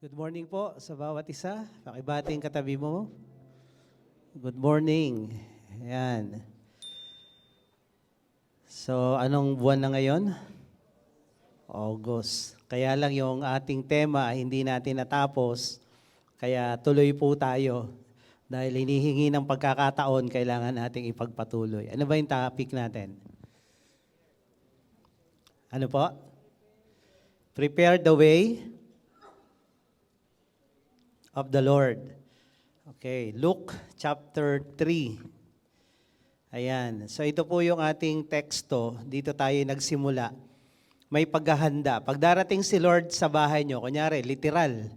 Good morning po sa bawat isa. Pakibating katabi mo. Good morning. Ayan. So, anong buwan na ngayon? August. Kaya lang yung ating tema ay hindi natin natapos. Kaya tuloy po tayo. Dahil hinihingi ng pagkakataon, kailangan nating ipagpatuloy. Ano ba yung topic natin? Ano po? Prepare the way of the Lord. Okay, Luke chapter 3. Ayan. So ito po yung ating teksto. Dito tayo nagsimula. May paghahanda. Pag darating si Lord sa bahay nyo, kunyari, literal.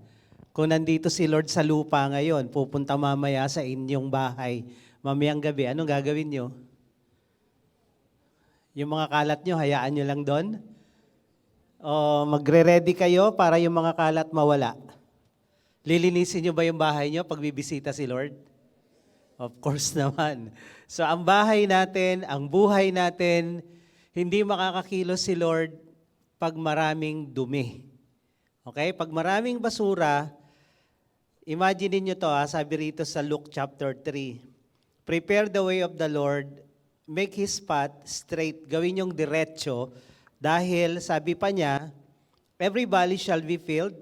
Kung nandito si Lord sa lupa ngayon, pupunta mamaya sa inyong bahay, mamayang gabi, anong gagawin nyo? Yung mga kalat nyo, hayaan nyo lang doon? O magre-ready kayo para yung mga kalat mawala? Lilinisin nyo ba yung bahay nyo pag bibisita si Lord? Of course naman. So ang bahay natin, ang buhay natin, hindi makakakilos si Lord pag maraming dumi. Okay? Pag maraming basura, imagine niyo to, sabi rito sa Luke chapter 3. Prepare the way of the Lord, make His path straight. Gawin yung diretso dahil sabi pa niya, every valley shall be filled.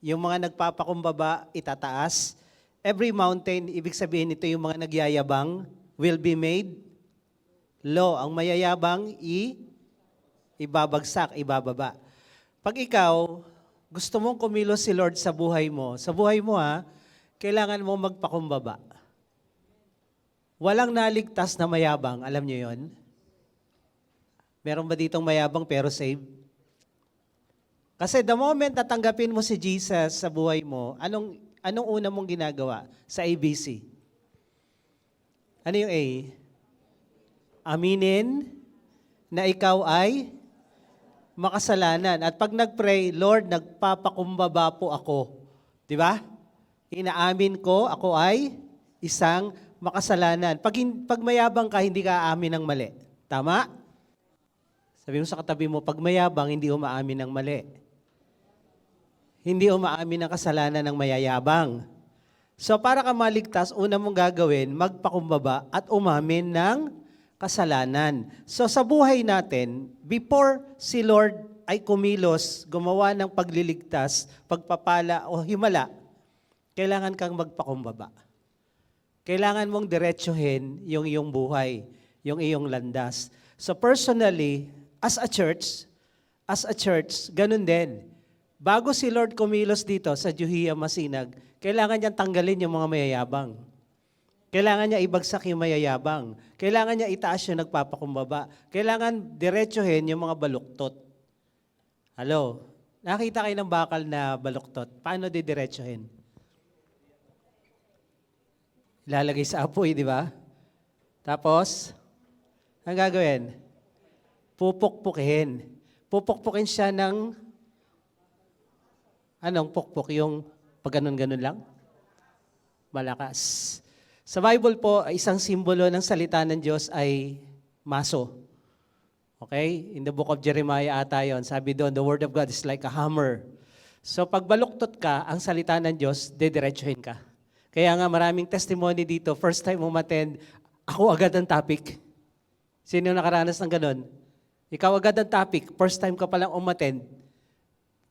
Yung mga nagpapakumbaba, itataas. Every mountain, ibig sabihin ito yung mga nagyayabang, will be made low. Ang mayayabang, ibabagsak, ibababa. Pag ikaw, gusto mong kumilos si Lord sa buhay mo kailangan mo magpakumbaba. Walang naligtas na mayabang, alam niyo yon? Meron ba ditong mayabang pero save? Kasi the moment natanggapin mo si Jesus sa buhay mo, anong una mong ginagawa sa ABC? Ano yung A? Aminin na ikaw ay makasalanan. At pag nag-pray, Lord, nagpapakumbaba po ako. Di ba? Inaamin ko, ako ay isang makasalanan. Pag mayabang ka, hindi ka aamin ng mali. Tama? Sabi mo sa katabi mo, pag mayabang, hindi umaamin ng mali. Hindi umaamin ng kasalanan ng mayayabang. So para ka maligtas, una mong gagawin, magpakumbaba at umamin ng kasalanan. So sa buhay natin, before si Lord ay kumilos, gumawa ng pagliligtas, pagpapala o himala, kailangan kang magpakumbaba. Kailangan mong diretsuhin yung iyong buhay, yung iyong landas. So personally, as a church, ganun din. Bago si Lord kumilos dito sa Juhia Masinag, kailangan niyang tanggalin yung mga mayayabang. Kailangan niya ibagsak yung mayayabang. Kailangan niya itaas yung nagpapakumbaba. Kailangan diretsuhin yung mga baluktot. Hello? Nakita kayo ng bakal na baluktot. Paano didiretsuhin? Ilalagay sa apoy, di ba? Tapos, ang gagawin? Pupukpukin. Pupukpukin siya ng anong pukpuk? Yung pag ganun-ganun lang? Malakas. Sa Bible po, isang simbolo ng salita ng Diyos ay maso. Okay? In the book of Jeremiah ata yun. Sabi doon, the word of God is like a hammer. So pag baluktot ka, ang salita ng Diyos, didiretsuhin ka. Kaya nga maraming testimony dito, first time umattend, ako agad ang topic. Sino nakaranas ng ganun? Ikaw agad ang topic, first time ka palang umattend.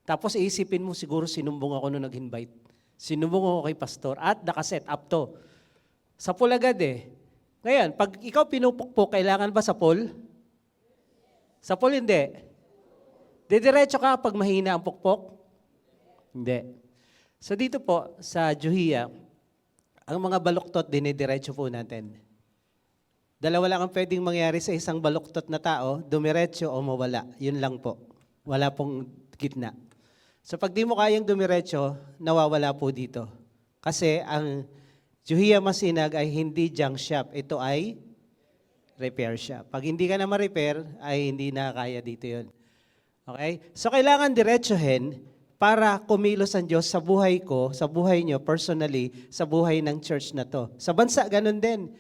Tapos iisipin mo, siguro sinumbong ako nung nag-invite. Sinumbong ako kay pastor at nakaset up to. Sa pool agad eh. Ngayon, pag ikaw pinupukpok, kailangan ba sa pool? Sa pool hindi. Didiretso ka pag mahina ang pukpok? Hindi. So dito po, sa Juhia, ang mga baluktot, dinidiretso po natin. Dalawa lang ang pwedeng mangyari sa isang baluktot na tao, dumiretso o mawala. Yun lang po. Wala pong gitna. So pag di mo kayang dumiretso, nawawala po dito. Kasi ang Juhia Masinag ay hindi junk shop. Ito ay repair shop. Pag hindi ka na ma-repair, ay hindi na kaya dito yun. Okay? So kailangan diretsuhin para kumilos ang Diyos sa buhay ko, sa buhay nyo, personally, sa buhay ng church na to. Sa bansa, ganun din.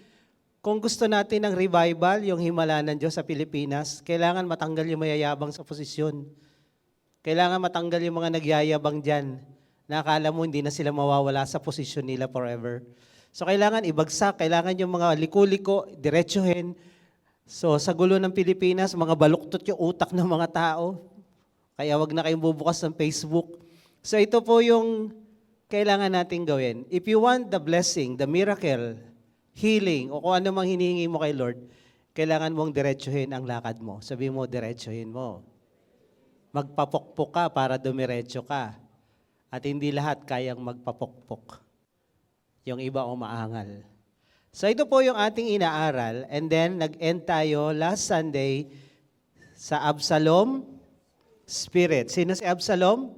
Kung gusto natin ng revival, yung himala ng Diyos sa Pilipinas, kailangan matanggal yung mayayabang sa posisyon. Kailangan matanggal yung mga nagyayabang dyan Nakakala mo hindi na sila mawawala sa posisyon nila forever. So kailangan ibagsak, kailangan yung mga liku-liko, diretsuhin. So sa gulo ng Pilipinas, mga baluktot yung utak ng mga tao. Kaya wag na kayong bubukas ng Facebook. So ito po yung kailangan nating gawin. If you want the blessing, the miracle, healing, o kung ano mang hinihingi mo kay Lord, kailangan mong diretsuhin ang lakad mo. Sabi mo, diretsuhin mo. Magpapokpok ka para dumiretso ka. At hindi lahat kayang magpapokpok. Yung iba umaangal. So ito po yung ating inaaral. And then, nag-end tayo last Sunday sa Absalom spirit. Sino si Absalom?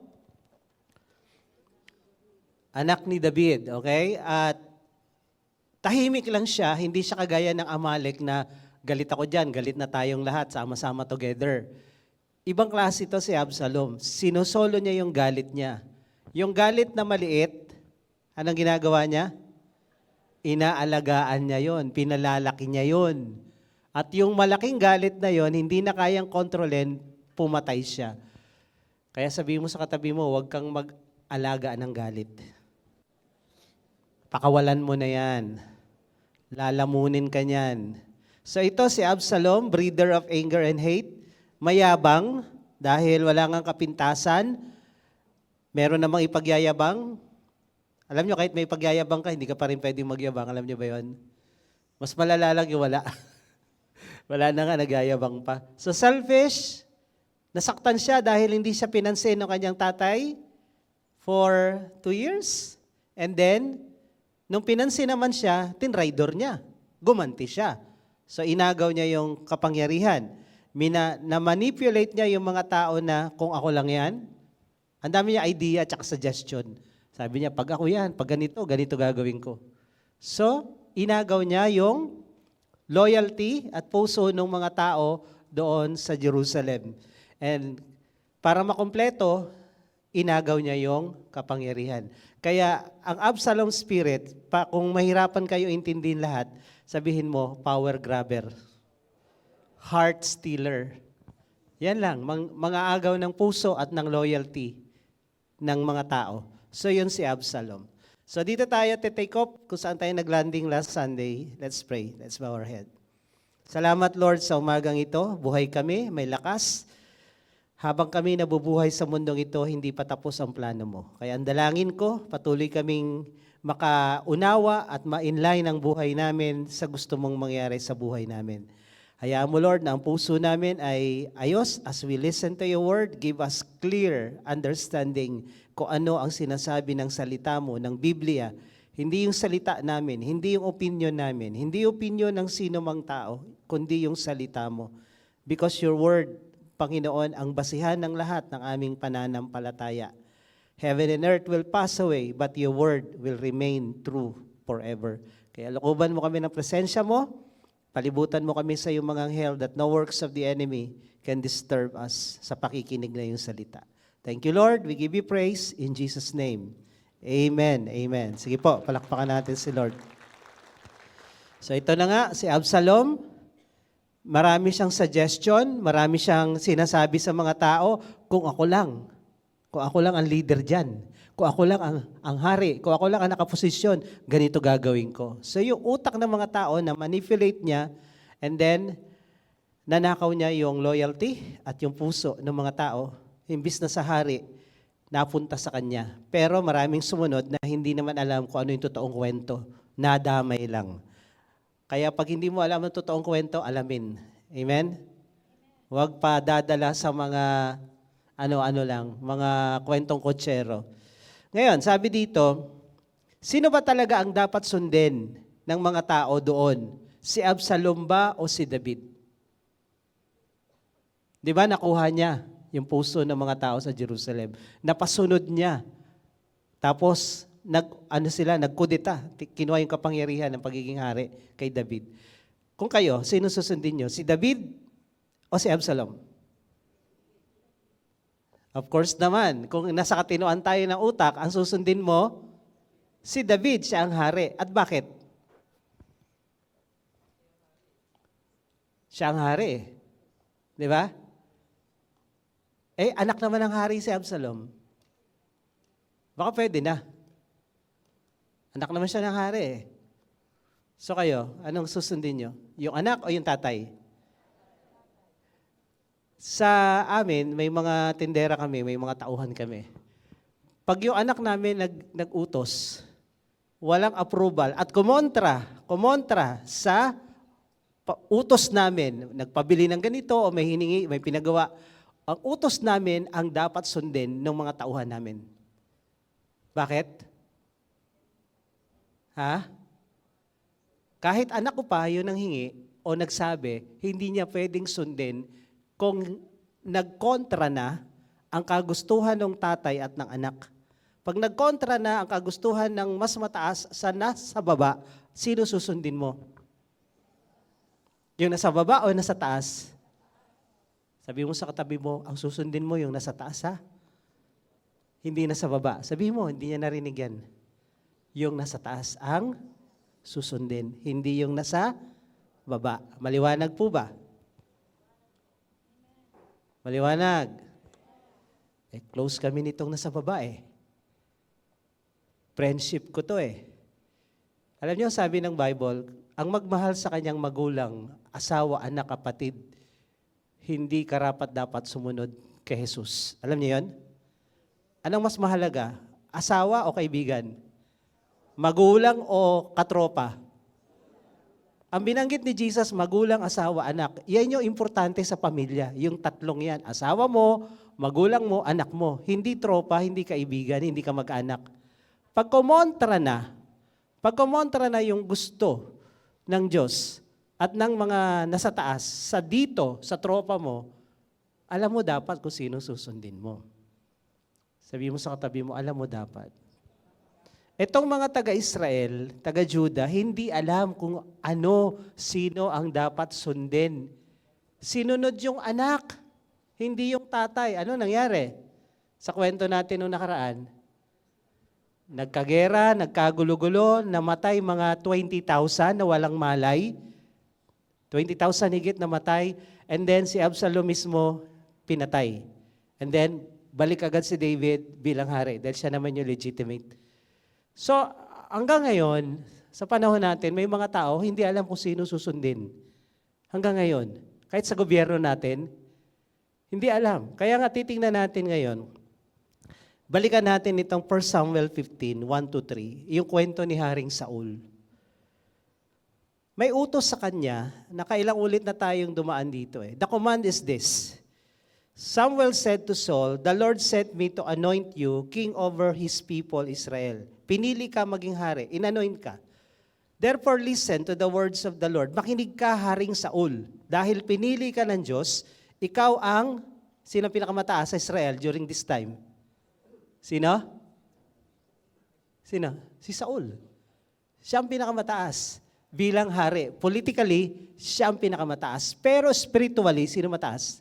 Anak ni David, okay? At tahimik lang siya, hindi siya kagaya ng Amalek na galit ako dyan, galit na tayong lahat, sama-sama together. Ibang klase ito si Absalom. Sinosolo niya yung galit niya. Yung galit na maliit, anong ginagawa niya? Inaalagaan niya yon, pinalalaki niya yon. At yung malaking galit na yon, hindi na kayang kontrolin, pumatay siya. Kaya sabihin mo sa katabi mo, huwag kang mag-alaga ng galit. Pakawalan mo na yan. Lalamunin ka niyan. So ito si Absalom, breeder of anger and hate. Mayabang dahil wala ngang kapintasan. Meron namang ipagyayabang. Alam nyo, kahit may pagyayabang ka, hindi ka pa rin pwedeng magyabang. Alam nyo ba yun? Mas malala lang yung wala. Wala na nga, nagyayabang pa. So selfish, nasaktan siya dahil hindi siya pinansin ng kanyang tatay for 2 years. And then, nung pinansin naman siya, tinraidor niya. Gumanti siya. So inagaw niya yung kapangyarihan. Na-manipulate niya yung mga tao na kung ako lang yan. Ang dami niya idea at suggestion. Sabi niya, pag ako yan, pag ganito, ganito gagawin ko. So, inagaw niya yung loyalty at puso ng mga tao doon sa Jerusalem. And para makumpleto, inagaw niya yung kapangyarihan. Kaya ang Absalom spirit, kung mahirapan kayo intindihin lahat, sabihin mo, power grabber, heart stealer. Yan lang, mga agaw ng puso at ng loyalty ng mga tao. So yun si Absalom. So dito tayo take off kung saan tayo naglanding last Sunday. Let's pray. Let's bow our head. Salamat Lord sa umagang ito. Buhay kami, may lakas. Habang kami nabubuhay sa mundong ito, hindi pa tapos ang plano mo. Kaya ang dalangin ko, patuloy kaming makaunawa at ma-inline ang buhay namin sa gusto mong mangyari sa buhay namin. Hayaan mo Lord na ang puso namin ay ayos as we listen to your word. Give us clear understanding kung ano ang sinasabi ng salita mo, ng Biblia. Hindi yung salita namin, hindi yung opinion namin, hindi yung opinion ng sino mang tao, kundi yung salita mo. Because your word, Panginoon, ang basihan ng lahat ng aming pananampalataya. Heaven and earth will pass away, but your word will remain true forever. Kaya lokoban mo kami ng presensya mo, palibutan mo kami sa iyong mga anghel that no works of the enemy can disturb us sa pakikinig na iyong salita. Thank you, Lord. We give you praise in Jesus' name. Amen. Amen. Sige po, palakpakan natin si Lord. So ito na nga, si Absalom. Marami siyang suggestion, marami siyang sinasabi sa mga tao, kung ako lang ang leader dyan, kung ako lang ang hari, kung ako lang ang nakaposisyon, ganito gagawin ko. So yung utak ng mga tao na manipulate niya, and then nanakaw niya yung loyalty at yung puso ng mga tao, imbis na sa hari, napunta sa kanya. Pero maraming sumunod na hindi naman alam kung ano yung totoong kwento, nadamay lang. Kaya pag hindi mo alam ang totoong kwento, alamin. Amen? Huwag pa dadala sa mga ano-ano lang, mga kwentong kotsero. Ngayon, sabi dito, sino ba talaga ang dapat sundin ng mga tao doon? Si Absalom ba o si David? Di ba nakuha niya yung puso ng mga tao sa Jerusalem? Napasunod niya. Tapos, nagkudeta. Kinuha yung kapangyarihan ng pagiging hari kay David. Kung kayo, sino susundin nyo? Si David o si Absalom? Of course naman, kung nasa katinoan tayo ng utak, ang susundin mo, si David, siya ang hari. At bakit? Siya ang hari. Di ba? Anak naman ng hari si Absalom. Baka pwede na. Anak naman siya ng hari eh. So kayo, anong susundin nyo? Yung anak o yung tatay? Sa amin, may mga tindera kami, may mga tauhan kami. Pag yung anak namin nag-utos, walang approval at kumontra sa utos namin, nagpabili ng ganito o may hiningi, may pinagawa, ang utos namin ang dapat sundin ng mga tauhan namin. Bakit? Ha? Kahit anak ko pa yun ang hingi o nagsabi, hindi niya pwedeng sundin kung nagkontra na ang kagustuhan ng tatay at ng anak. Pag nagkontra na ang kagustuhan ng mas mataas sa nasa baba, sino susundin mo? Yung nasa baba o nasa taas? Sabi mo sa katabi mo, ang susundin mo yung nasa taas ha? Hindi nasa baba. Sabi mo, hindi niya narinig yan. Yung nasa taas ang susundin, hindi yung nasa baba. Maliwanag po ba? Maliwanag. Close kami nitong nasa baba eh. Friendship ko to eh. Alam niyo, sabi ng Bible, ang magmahal sa kanyang magulang, asawa, anak, kapatid, hindi karapat-dapat sumunod kay Jesus. Alam niyo yon? Anong mas mahalaga? Asawa o kaibigan? Magulang o katropa? Ang binanggit ni Jesus, magulang, asawa, anak, yan yung importante sa pamilya. Yung tatlong yan. Asawa mo, magulang mo, anak mo. Hindi tropa, hindi kaibigan, hindi ka mag-anak. Pag kumontra na yung gusto ng Diyos at ng mga nasa taas, sa dito, sa tropa mo, alam mo dapat kung sino susundin mo. Sabi mo sa katabi mo, alam mo dapat. Itong mga taga-Israel, taga-Juda, hindi alam kung sino ang dapat sundin. Sinunod yung anak, hindi yung tatay. Ano nangyari? Sa kwento natin noong nakaraan, nagkagera, nagkagulo-gulo, namatay mga 20,000 na walang malay. 20,000 higit namatay. And then si Absalom mismo pinatay. And then balik agad si David bilang hari dahil siya naman yung legitimate. So hanggang ngayon, sa panahon natin, may mga tao hindi alam kung sino susundin. Hanggang ngayon, kahit sa gobyerno natin, hindi alam. Kaya nga titingnan natin ngayon, balikan natin itong 1 Samuel 15, 1-3, yung kwento ni Haring Saul. May utos sa kanya, na kailang ulit na tayong dumaan dito eh. The command is this. Samuel said to Saul, "The Lord sent me to anoint you king over His people Israel." Pinili ka maging hari, inanoint ka. Therefore listen to the words of the Lord. Makinig ka, Haring Saul. Dahil pinili ka ng Diyos, ikaw ang, sino pinakamataas sa Israel during this time? Sino? Sino? Si Saul. Siya ang pinakamataas bilang hari. Politically, siya ang pinakamataas. Pero spiritually, sino mataas?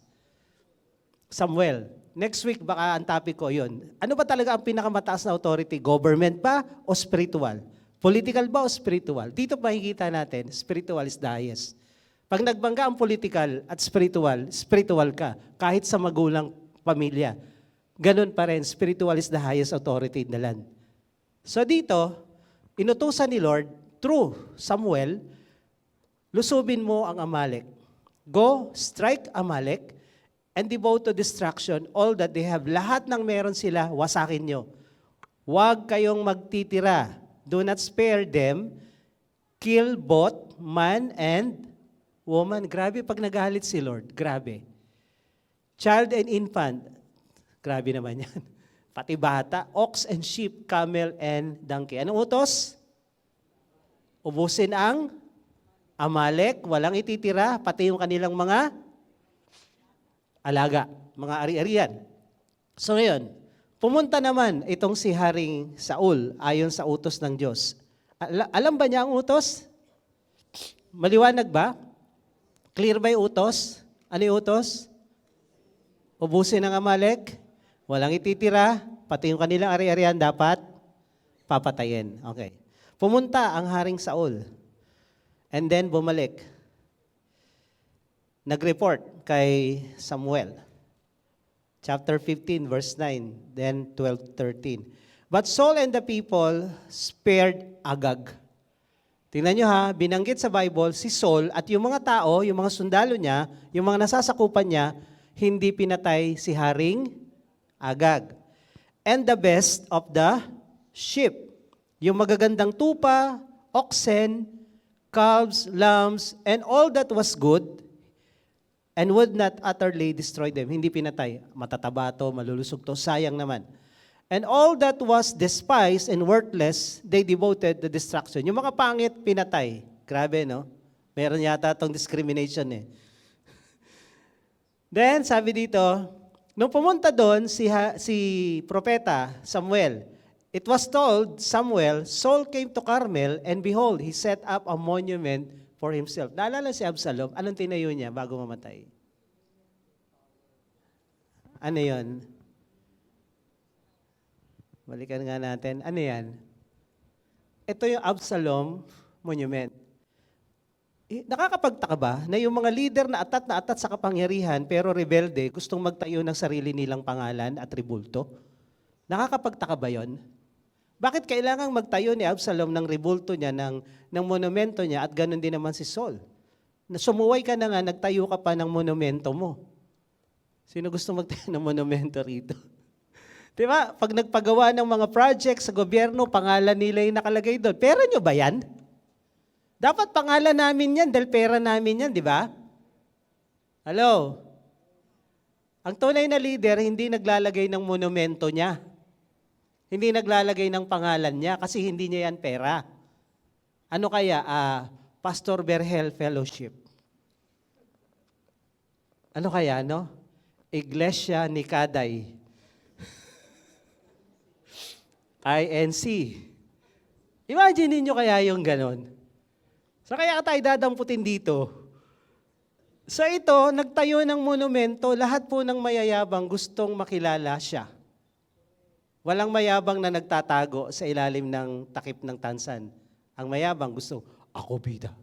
Samuel. Next week, baka ang topic ko yun. Ano ba talaga ang pinakamataas na authority? Government ba o spiritual? Political ba o spiritual? Dito makikita natin, spiritual is the highest. Pag nagbangga ang political at spiritual, spiritual ka. Kahit sa magulang pamilya. Ganun pa rin, spiritual is the highest authority in the land. So dito, inutusan ni Lord, through Samuel, lusubin mo ang Amalek. Go, strike Amalek, and devote to destruction all that they have. Lahat ng meron sila, wasakin nyo. Huwag kayong magtitira. Do not spare them. Kill both man and woman. Grabe pag nagalit si Lord. Grabe. Child and infant. Grabe naman yan. Pati bata. Ox and sheep, camel and donkey. Anong utos? Ubusin ang Amalek. Walang ititira. Pati yung kanilang mga alaga, mga ari-arian. So ngayon, pumunta naman itong si Haring Saul ayon sa utos ng Diyos. Alam ba niya ang utos? Maliwanag ba? Clear ba yung utos? Ano yung utos? Ubusin ang Amalek, walang ititira, pati yung kanilang ari-arian dapat papatayin. Okay. Pumunta ang Haring Saul. And then bumalik. Nag-report kay Samuel. Chapter 15, verse 9, then 12, 13. But Saul and the people spared Agag. Tingnan nyo ha, binanggit sa Bible si Saul at yung mga tao, yung mga sundalo niya, yung mga nasasakupan niya, hindi pinatay si Haring Agag. And the best of the sheep. Yung magagandang tupa, oxen, calves, lambs, and all that was good, and would not utterly destroy them. Hindi pinatay. Matataba to, malulusog to, sayang naman. And all that was despised and worthless, they devoted to destruction. Yung mga pangit, pinatay. Grabe, no? Meron yata itong discrimination eh. Then, sabi dito, nung pumunta doon si propeta Samuel, it was told Samuel, Saul came to Carmel, and behold, he set up a monument for himself. Naalala si Absalom, anong tinayo niya bago mamatay? Ano yun? Balikan nga natin. Ano yan? Ito yung Absalom Monument. Nakakapagtaka ba na yung mga leader na atat sa kapangyarihan pero rebelde, gustong magtayo ng sarili nilang pangalan at ribulto? Nakakapagtaka ba yon? Bakit kailangang magtayo ni Absalom ng ribulto niya, ng monumento niya at ganun din naman si Saul? Na sumuway ka na nga, nagtayo ka pa ng monumento mo. Sino gusto magtayo ng monumento rito? Diba? Pag nagpagawa ng mga project sa gobyerno, pangalan nila yung nakalagay doon. Pera nyo ba yan? Dapat pangalan namin yan dahil pera namin yan, di ba? Hello? Ang tunay na leader, hindi naglalagay ng monumento niya. Hindi naglalagay ng pangalan niya kasi hindi niya yan pera. Ano kaya? Pastor Berhel Fellowship. Ano kaya, no? Iglesia ni Kaday. INC. Imagine niyo kaya yung ganon. So kaya tayo dadamputin dito. Sa ito, nagtayo ng monumento, lahat po ng mayayabang gustong makilala siya. Walang mayabang na nagtatago sa ilalim ng takip ng tansan. Ang mayabang gusto, ako bida.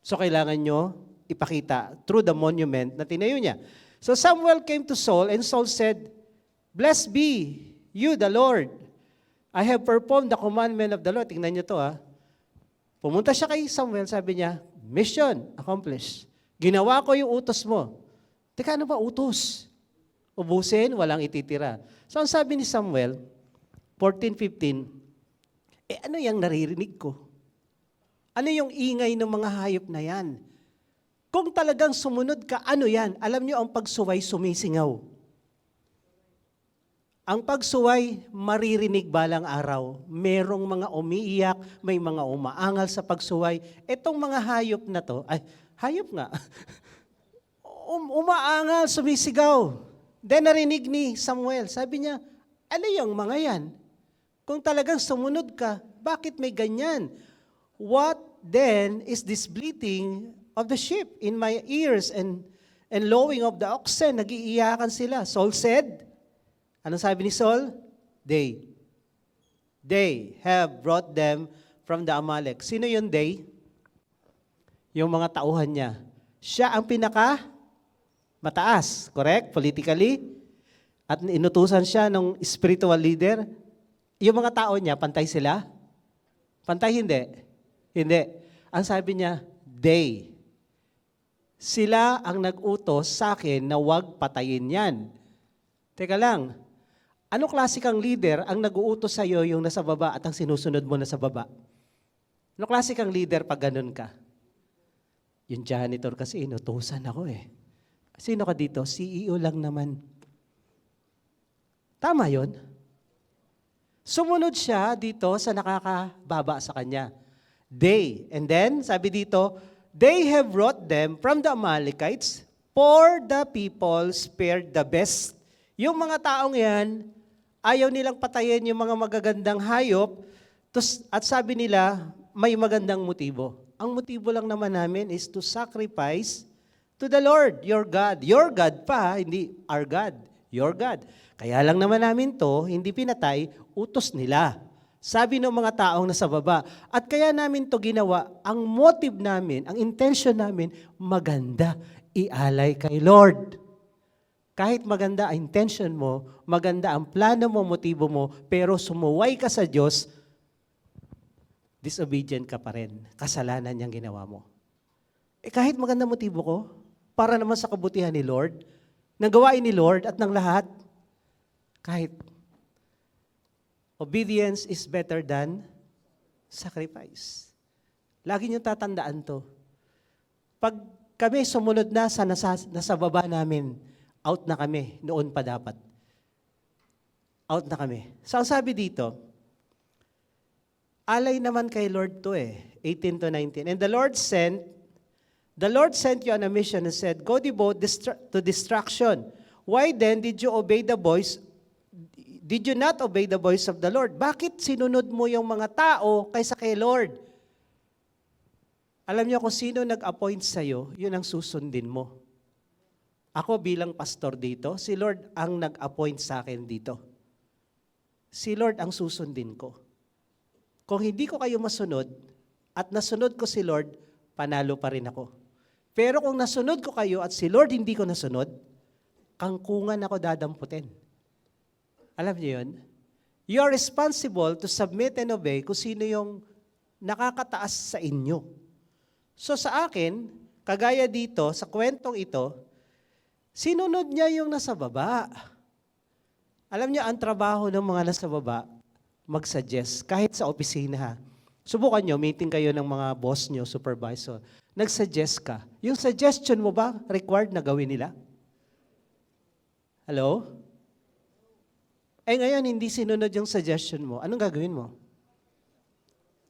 So kailangan nyo ipakita through the monument na tinayo niya. So Samuel came to Saul and Saul said, Blessed be you, the Lord. I have performed the commandment of the Lord. Tingnan niyo to ha. Pumunta siya kay Samuel, sabi niya, mission accomplished. Ginawa ko yung utos mo. Teka, ano ba utos? Ubusin, walang ititira. So ang sabi ni Samuel, 14:15, ano yung naririnig ko? Ano yung ingay ng mga hayop na yan? Kung talagang sumunod ka, ano yan? Alam niyo, ang pagsuway sumisingaw. Ang pagsuway, maririnig balang araw. Merong mga umiiyak, may mga umaangal sa pagsuway. Etong mga hayop na to, ay, hayop nga. Umaangal, sumisigaw. Then narinig ni Samuel, sabi niya, ano yung mga yan? Kung talagang sumunod ka, bakit may ganyan? What then is this bleating of the sheep in my ears and lowing of the oxen? Nag-iiyakan sila. Saul said, anong sabi ni Saul? They have brought them from the Amalek. Sino yung they? Yung mga tauhan niya. Siya ang pinaka mataas, correct? Politically. At inutusan siya ng spiritual leader. Yung mga tao niya, pantay sila? Pantay hindi? Hindi. Ang sabi niya, they. Sila ang nag-utos sa akin na huwag patayin yan. Teka lang, ano klase kang leader ang nag-uutos sa iyo yung nasa baba at ang sinusunod mo na sa baba? Ano klase kang leader pag ganun ka? Yung janitor kasi inutusan ako eh. Sino ka dito? CEO lang naman. Tama yun. Sumunod siya dito sa nakakababa sa kanya. They, and then, sabi dito, they have brought them from the Amalekites, for the people spared the best. Yung mga taong yan, ayaw nilang patayin yung mga magagandang hayop, at sabi nila, may magandang motibo. Ang motibo lang naman namin is to sacrifice to the Lord, your God. Your God pa, hindi our God, your God. Kaya lang naman namin to, hindi pinatay, utos nila. Sabi ng mga taong nasa baba. At kaya namin to ginawa, ang motive namin, ang intention namin, maganda, ialay kay Lord. Kahit maganda ang intention mo, maganda ang plano mo, motibo mo, pero sumuway ka sa Diyos, disobedient ka pa rin. Kasalanan niyang ginawa mo. Kahit maganda motibo ko, para naman sa kabutihan ni Lord, ng gawain ni Lord at ng lahat, kahit obedience is better than sacrifice. Lagi niyong tatandaan to. Pag kami sumunod na sa nasa baba namin, out na kami, noon pa dapat. Out na kami. So ang sabi dito, alay naman kay Lord to 18 to 19. And the Lord sent you on a mission and said, go devote to destruction. Why then did you obey the voice? Did you not obey the voice of the Lord? Bakit sinunod mo yung mga tao kaysa kay Lord? Alam niyo kung sino nag-appoint sa'yo, yun ang susundin mo. Ako bilang pastor dito, si Lord ang nag-appoint sa akin dito. Si Lord ang susundin ko. Kung hindi ko kayo masunod at nasunod ko si Lord, panalo pa rin ako. Pero kung nasunod ko kayo at si Lord hindi ko nasunod, kangkungan ako dadamputin. Alam niyo yun? You are responsible to submit and obey kung sino yung nakakataas sa inyo. So sa akin, kagaya dito, sa kwentong ito, sinunod niya yung nasa baba. Alam niyo, ang trabaho ng mga nasa baba, mag-suggest, kahit sa opisina. Subukan niyo, meeting kayo ng mga boss niyo, supervisor. Nag-suggest ka. Yung suggestion mo ba, required na gawin nila? Hello? Ngayon, hindi sinunod yung suggestion mo. Anong gagawin mo?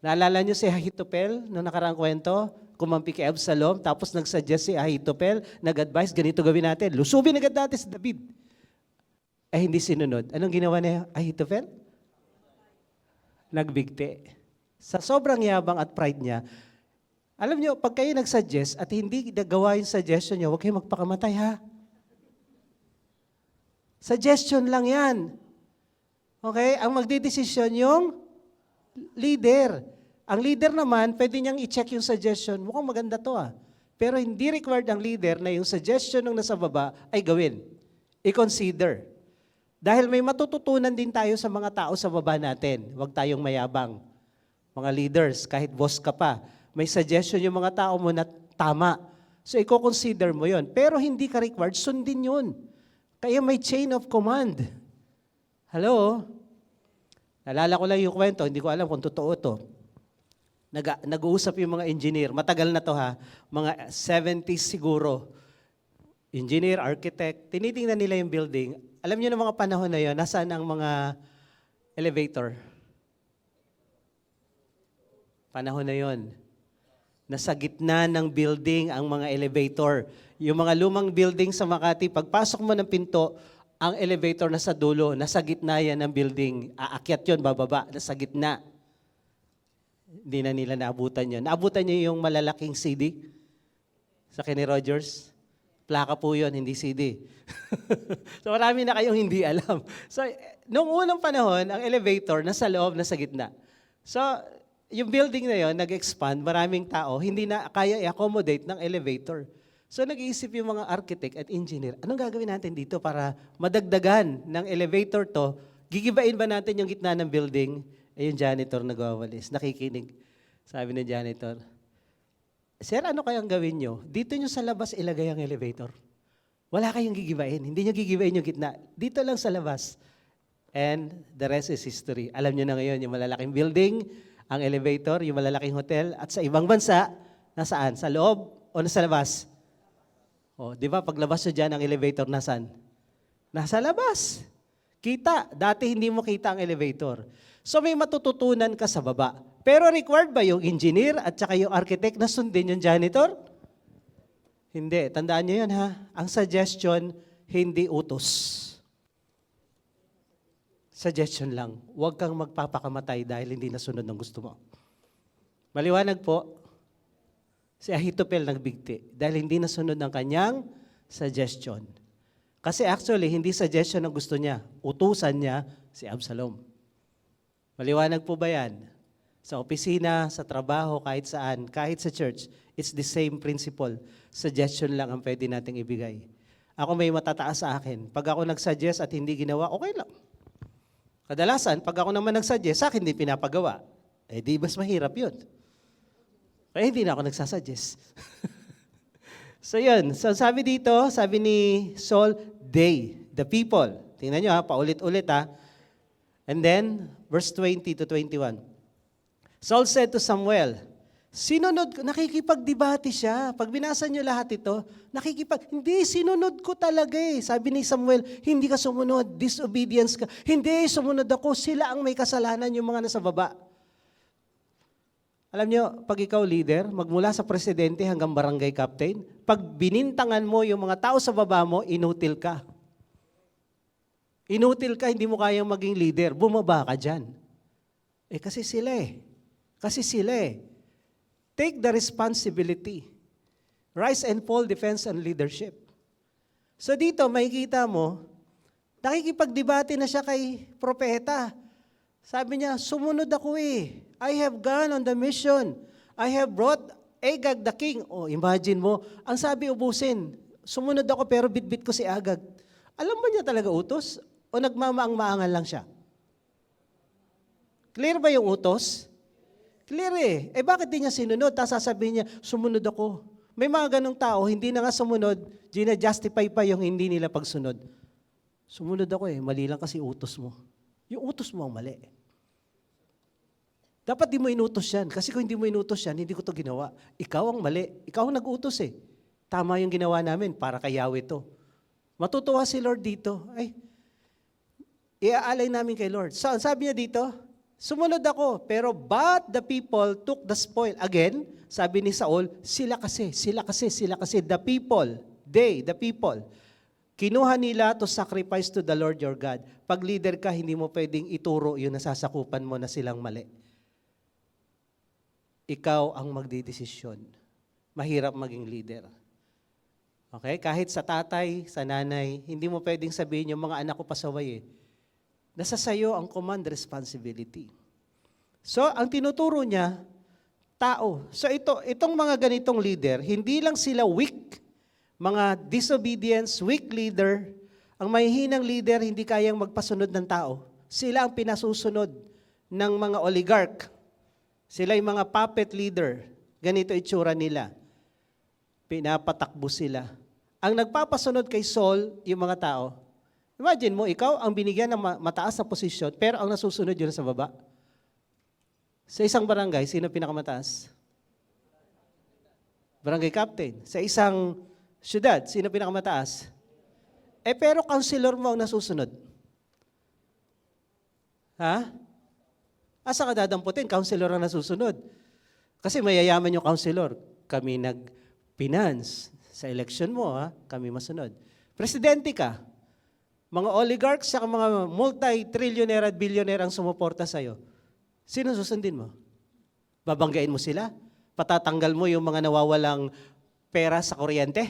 Naalala niyo si Ahitopel noong nakaraang kwento? Kumampi kay Absalom, tapos nag-suggest si Ahitopel, nag-advise, ganito gawin natin. Lusubin agad natin si David. Hindi sinunod. Anong ginawa ni Ahitopel? Nagbigti. Sa sobrang yabang at pride niya, alam niyo, pag kayo nag-suggest at hindi nagawa yung suggestion niyo, huwag kayong magpakamatay ha. Suggestion lang yan. Okay? Ang magdidesisyon yung leader. Ang leader naman, pwede niyang i-check yung suggestion. Mukhang maganda to Pero hindi required ang leader na yung suggestion ng nasa baba ay gawin. I-consider. Dahil may matututunan din tayo sa mga tao sa baba natin. Huwag tayong mayabang. Mga leaders, kahit boss ka pa, may suggestion yung mga tao mo na tama. So, i-consider mo yon. Pero hindi ka required, sundin yun. Kaya may chain of command. Hello? Nalala ko lang yung kwento, hindi ko alam kung totoo to. Nag-uusap yung mga engineer, matagal na to mga 70s siguro. Engineer, architect, tinitingnan nila yung building. Alam niyo ng mga panahon na yon, nasaan ang mga elevator? Panahon na yon. Nasa gitna ng building ang mga elevator. Yung mga lumang building sa Makati, pagpasok mo ng pinto, ang elevator nasa dulo, nasa gitna yan ng building. Aakyat yun, bababa, nasa gitna. Hindi na nila naabutan yun. Naabutan niyo yung malalaking CD sa Kenny Rogers? Plaka po yun, hindi CD. So marami na kayong hindi alam. So, noong unang panahon, ang elevator nasa loob, nasa gitna. So, yung building na yun, nag-expand, maraming tao, hindi na kaya i-accommodate ng elevator. So nag-iisip yung mga architect at engineer, anong gagawin natin dito para madagdagan ng elevator to? Gigibain ba natin yung gitna ng building? Yung janitor nagwawalis, nakikinig. Sabi ng janitor, Sir, ano kayang gawin nyo? Dito nyo sa labas ilagay ang elevator. Wala kayong gigibain. Hindi nyo gigibain yung gitna. Dito lang sa labas. And the rest is history. Alam nyo na ngayon, yung malalaking building, ang elevator, yung malalaking hotel, at sa ibang bansa, nasaan? Sa loob o nasa labas? Di ba, paglabas nyo dyan, ang elevator nasaan? Nasa labas. Kita. Dati hindi mo kita ang elevator. So may matututunan ka sa baba. Pero required ba yung engineer at saka yung architect na sundin yung janitor? Hindi. Tandaan nyo yun Ang suggestion, hindi utos. Suggestion lang. Huwag kang magpapakamatay dahil hindi nasunod ng gusto mo. Maliwanag po, si Ahitopel nagbigti dahil hindi nasunod ng kanyang suggestion. Kasi actually, hindi suggestion ang gusto niya. Utusan niya si Absalom. Maliwanag po ba yan? Sa opisina, sa trabaho, kahit saan, kahit sa church, it's the same principle. Suggestion lang ang pwede nating ibigay. Ako may matataas sa akin. Pag ako nagsuggest at hindi ginawa, okay lang. Kadalasan, pag ako naman nagsuggest, sa akin hindi pinapagawa. Eh di mas mahirap yun. Kaya hindi na ako nagsasuggest. So yun, so sabi dito, sabi ni Saul, they, the people. Tingnan nyo ha, paulit-ulit ha. And then, verse 20 to 21. Saul said to Samuel, sinunod ko, nakikipagdebate siya. Pag binasa nyo lahat ito, hindi, sinunod ko talaga eh. Sabi ni Samuel, hindi ka sumunod, disobedience ka. Hindi, sumunod ako, sila ang may kasalanan, yung mga nasa baba. Alam nyo, pag ikaw leader, magmula sa presidente hanggang barangay captain, pag binintangan mo yung mga tao sa baba mo, inutil ka. Inutil ka, hindi mo kayang maging leader, bumaba ka dyan. Eh kasi sila eh. Kasi sila eh. Take the responsibility. Rise and fall, defense and leadership. So dito, makikita mo, nakikipagdebate na siya kay propeta. Sabi niya, sumunod ako eh. I have gone on the mission. I have brought Agag the king. Oh, imagine mo, ang sabi ubusin, sumunod ako pero bitbit ko si Agag. Alam mo niya talaga utos? O nagmamaang-maangan lang siya? Clear ba yung utos? Clear eh. Eh bakit di niya sinunod? Tapos sasabihin niya, sumunod ako. May mga ganong tao, hindi na nga sumunod, gina-justify pa yung hindi nila pagsunod. Sumunod ako eh, mali lang kasi utos mo. Yung utos mo ang mali. Dapat di mo inutos yan. Kasi kung hindi mo inutos yan, hindi ko to ginawa. Ikaw ang mali. Ikaw ang nag-utos eh. Tama yung ginawa namin para kay Yahweh to. Matutuwa si Lord dito. Ay, iaalay namin kay Lord. So, sabi niya dito, sumunod ako, pero but the people took the spoil. Again, sabi ni Saul, sila kasi, the people, the people, kinuha nila to sacrifice to the Lord your God. Pag leader ka, hindi mo pwedeng ituro yung nasasakupan mo na silang mali. Ikaw ang magdidesisyon. Mahirap maging leader. Okay? Kahit sa tatay, sa nanay, hindi mo pwedeng sabihin yung mga anak ko pasaway eh. Nasa sayo ang command responsibility. So, ang tinuturo niya, tao. So, itong mga ganitong leader, hindi lang sila weak, mga disobedience, weak leader. Ang mahihinang leader, hindi kayang magpasunod ng tao. Sila ang pinasusunod ng mga oligarch. Sila yung mga puppet leader. Ganito itsura nila. Pinapatakbo sila. Ang nagpapasunod kay Saul, yung mga tao, imagine mo, ikaw ang binigyan ng mataas na posisyon, pero ang nasusunod yun sa baba. Sa isang barangay, sino pinakamataas? Barangay captain. Sa isang syudad, sino pinakamataas? Eh pero counselor mo ang nasusunod. Ha? Asa ka dadamputin? Counselor ang nasusunod. Kasi mayayaman yung counselor. Kami nag-finance sa election mo, ha? Kami masunod. Presidente ka. Mga oligarchs sa mga multi-trillionaire at billionaire ang sumuporta sa'yo. Sino susundin mo? Babanggain mo sila? Patatanggal mo yung mga nawawalang pera sa kuryente?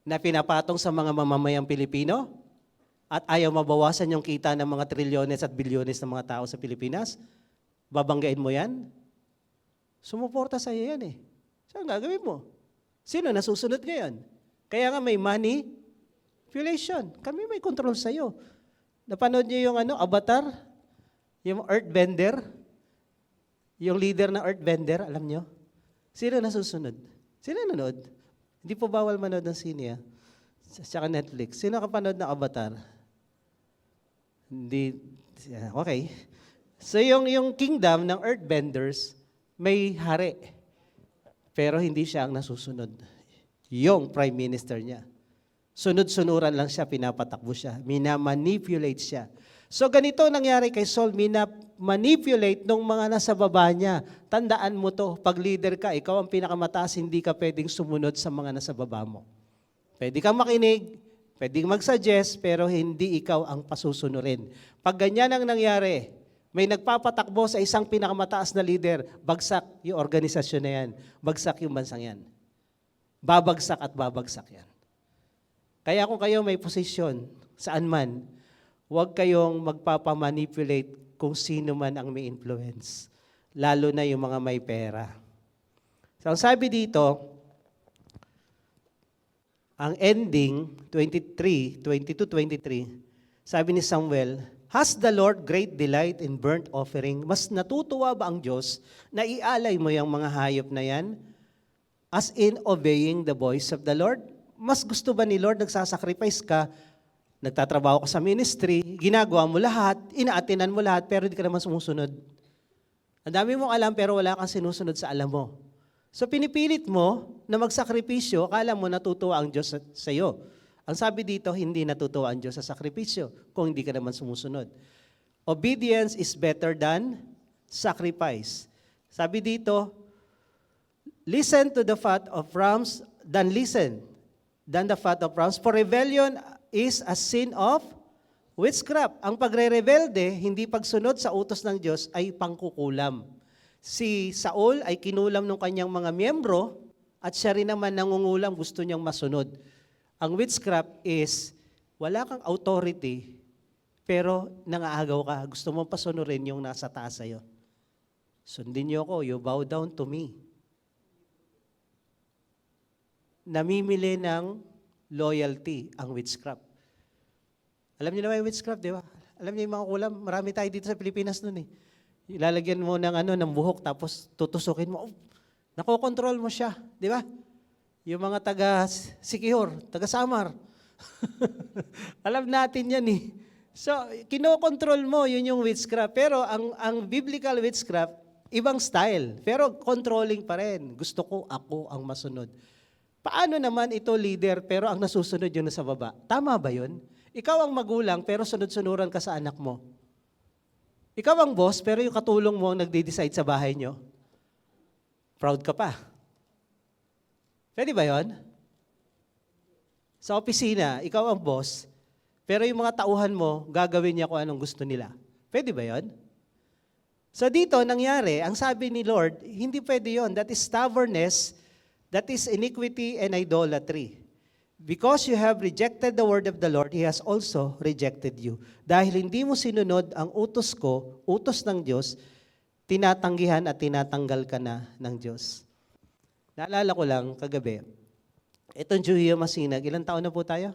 Na pinapatong sa mga mamamayang Pilipino? At ayaw mabawasan yung kita ng mga trilyones at bilyones ng mga tao sa Pilipinas? Babanggain mo yan? Sumuporta sa'yo yan eh. So, ang gagawin mo? Sino nasusunod ngayon? Kaya nga may manipulation. Kami may control sa'yo. Napanood niyo yung Avatar? Yung Earthbender? Yung leader ng Earthbender, alam niyo? Sino nasusunod? Sino nanood? Hindi po bawal manood ng sine, ha? Saka Netflix. Sino kapanood ng Avatar? Hindi. Okay. So yung kingdom ng Earthbenders, may hari. Pero hindi siya ang nasusunod. Yung prime minister niya. Sunod-sunuran lang siya, pinapatakbo siya. Minamanipulate siya. So ganito nangyari kay Saul, manipulate ng mga nasa baba niya. Tandaan mo to, pag leader ka, ikaw ang pinakamataas, hindi ka pwedeng sumunod sa mga nasa baba mo. Pwede kang makinig, pwedeng mag-suggest, pero hindi ikaw ang pasusunurin. Pag ganyan ang nangyari, may nagpapatakbo sa isang pinakamataas na leader, bagsak yung organisasyon na yan, bagsak yung bansang yan. Babagsak at babagsak yan. Kaya kung kayo may posisyon, saan man, huwag kayong magpapamanipulate kung sino man ang may influence. Lalo na yung mga may pera. So, ang sabi dito, Ang ending, 22-23, sabi ni Samuel, "Has the Lord great delight in burnt offering?" Mas natutuwa ba ang Diyos na ialay mo yung mga hayop na yan? As in obeying the voice of the Lord? Mas gusto ba ni Lord nagsasacrifice ka, nagtatrabaho ka sa ministry, ginagawa mo lahat, inaatinan mo lahat, pero hindi ka naman sumusunod? Ang dami mong alam pero wala kang sinusunod sa alam mo. So pinipilit mo na magsakripisyo, akala mo natutuwa ang Diyos sa iyo. Ang sabi dito, hindi natutuwa ang Diyos sa sakripisyo kung hindi ka naman sumusunod. Obedience is better than sacrifice. Sabi dito, listen to the fat of rams than the fat of rams, for rebellion is a sin of witchcraft. Ang pagre-rebelde, hindi pagsunod sa utos ng Diyos, ay pangkukulam. Si Saul ay kinulam ng kanyang mga miyembro at siya rin naman nangungulam, gusto niyang masunod. Ang witchcraft is, wala kang authority, pero nangaagaw ka. Gusto mo pasunurin yung nasa taas sa'yo. Sundin niyo ako, you bow down to me. Namimili ng loyalty ang witchcraft. Alam niyo naman yung witchcraft, di ba? Alam niyo yung mga kulam, marami tayo dito sa Pilipinas nun eh. Ilalagyan mo ng buhok tapos tutusukin mo. Oh, nakokontrol mo siya, di ba? Yung mga taga-Sikihor, taga-Samar. Alam natin yan eh. So, kinokontrol mo, yun yung witchcraft. Pero ang biblical witchcraft, ibang style. Pero controlling pa rin. Gusto ko, ako ang masunod. Paano naman ito leader, pero ang nasusunod yun sa baba? Tama ba yun? Ikaw ang magulang, pero sunod-sunuran ka sa anak mo. Ikaw ang boss, pero yung katulong mo ang nagde-decide sa bahay nyo. Proud ka pa. Pwede ba yun? Sa opisina, ikaw ang boss, pero yung mga tauhan mo, gagawin niya kung anong gusto nila. Pwede ba yun? So dito, nangyari, ang sabi ni Lord, hindi pwede yun. That is stubbornness, that is iniquity and idolatry. Because you have rejected the word of the Lord, He has also rejected you. Dahil hindi mo sinunod ang utos ko, utos ng Diyos, tinatanggihan at tinatanggal ka na ng Diyos. Naalala ko lang kagabi, itong Juhia Masinag, ilang taon na po tayo?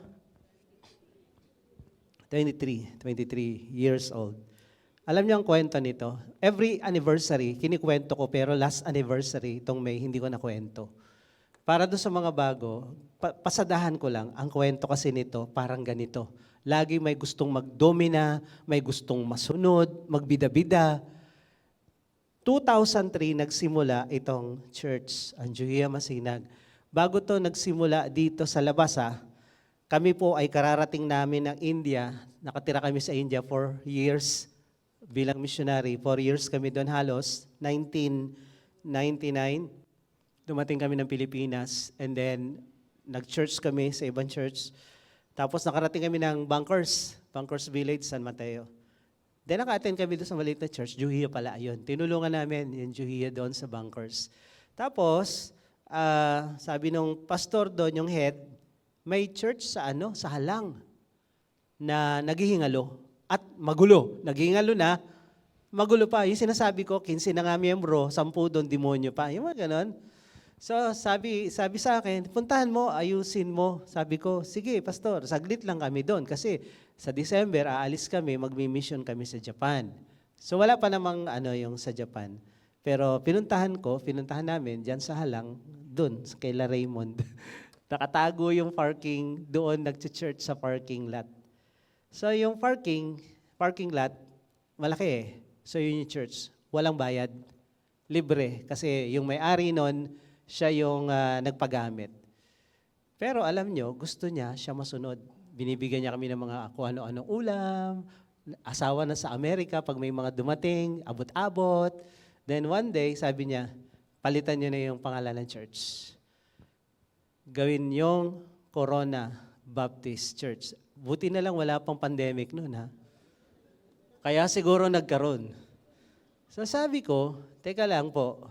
23 years old. Alam niyo ang kwento nito? Every anniversary, kinikwento ko, pero last anniversary, itong May, hindi ko nakwento. Para doon sa mga bago, pasadahan ko lang, ang kwento kasi nito, parang ganito. Lagi may gustong magdomina, may gustong masunod, magbida-bida. 2003 nagsimula itong church, ang Juhia Masinag. Bago to nagsimula dito sa Labasa, kami po ay kararating namin ng India. Nakatira kami sa India for years bilang missionary. 4 years kami doon halos, 1999. Dumating kami ng Pilipinas and then nag-church kami sa ibang church. Tapos nakarating kami ng Bunkers Village, San Mateo. Then naka-attend kami doon sa maliit na church, Juhia pala yun. Tinulungan namin yung Juhia doon sa Bunkers. Tapos, sabi nung pastor doon, yung head, may church sa Halang na naghihingalo at magulo. Naghihingalo na, magulo pa. Yung sinasabi ko, 15 na nga miyembro, 10 doon, demonyo pa. Yung mga ganon. So sabi sa akin, puntahan mo, ayusin mo. Sabi ko, sige pastor, saglit lang kami doon kasi sa December aalis kami, magmi-mission kami sa Japan. So wala pa namang yung sa Japan. Pero pinuntahan namin diyan sa Halang, doon kay La Raymond. Nakatago yung parking doon, nagche-church sa parking lot. So yung parking lot, malaki eh. So yun yung church, walang bayad, libre kasi yung may-ari noon, siya yung nagpagamit. Pero alam nyo, gusto niya siya masunod. Binibigyan niya kami ng mga kung ano-anong ulam, asawa na sa Amerika, pag may mga dumating, abot-abot. Then one day, sabi niya, palitan niyo na yung pangalan ng church. Gawin yung Corona Baptist Church. Buti na lang wala pang pandemic noon ha. Kaya siguro nagkaroon. So sabi ko, teka lang po,